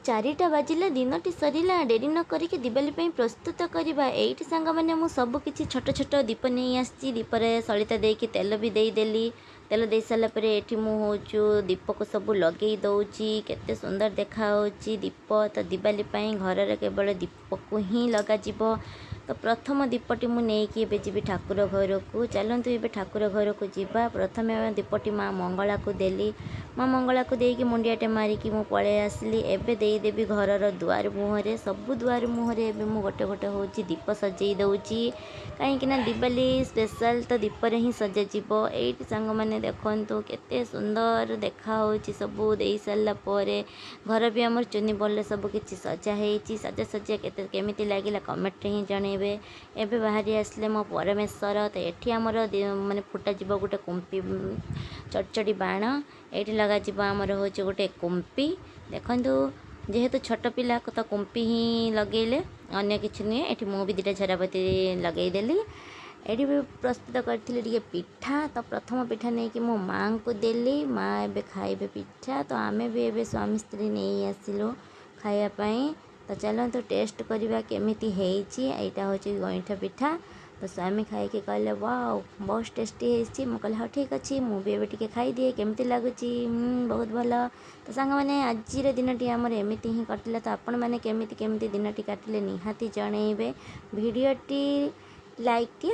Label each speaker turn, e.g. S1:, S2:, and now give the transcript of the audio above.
S1: चारिटा बाजिला दिनटी सरिला डेरी न करिके दिवाली ପାଇଁ प्रस्तुत करवा। एइठी सांग माने मु सब किछि छोट छोट दीप नहीं आसी दीपरे सलिता देकी तेल भी देदेली। तेल दे सारा पर एठी मु होचु दीप को सब लगे दउची केते सुंदर देखा होची दीप। तो दिवाली ପାଇଁ घर रे केवल दीप को ही लगा जिवो। तो प्रथम दीपटी मु नेकी एबे जीवी ठाकुर घर को। चलंतु एबे ठाकुर घर को जीवा। प्रथमे दीपटी माँ मंगला को देली। माँ मंगला को देकी मुंडियाटे मारिकी मु पळे आसली। एबे देदेवी घरर दुआर मुहरे सबु दुआर मुहरे एबे मु गोटे गोटे होची दीप सजेई दउची। कहीं ना दिवाली स्पेशल तो दीपरे ही सजा जीवो। एइठी सांग माने देखंतु केते सुंदर देखा होची सबु देई सारला परे। घर भी हमर चुनी बोलले सब किछि सजा हेची। सजा सजा केते केमिति लागिला कमेंट रे ही जणेबे। एबे बाहरी आसले मो परमेश्वर। तो एठी हमर माने फुटा जीवो गोटे कुंपी चटचटी बाण। एठी लगा जीवो हमर होची गोटे कुंपी। देखंतु जेहेतु छोट पिला को तो कुंपी ही लगेले अन्य किछि नुहे। एठी मु भी दिटा झराबती लगेई देली। एठी भी प्रस्तुत करथिली टिके पिठा। तो प्रथम पिठा नहीं कि मो माँ को देली। माँ एबे खाइबे पिठा। तो आमे भी एबे स्वामी स्त्री नहीं आसिलु खाया पई। तो चलंतु टेस्ट करवा केमिति हेची। एटा होची गइठा पिठा। तो स्वामी खाई के कहले वाओ बहुत टेस्टी हेची। मु कहले हाँ ठीक अच्छी मु भी एबे टिके खाई दिए केमिति लागुची बहुत भल। तो सांग माने आजिर दिनटी आमर एमिति ही कटिला। तो आपण माने केमिति केमिति दिनटी काटिले निहाती जणेइबे। भिडियोटी लाइक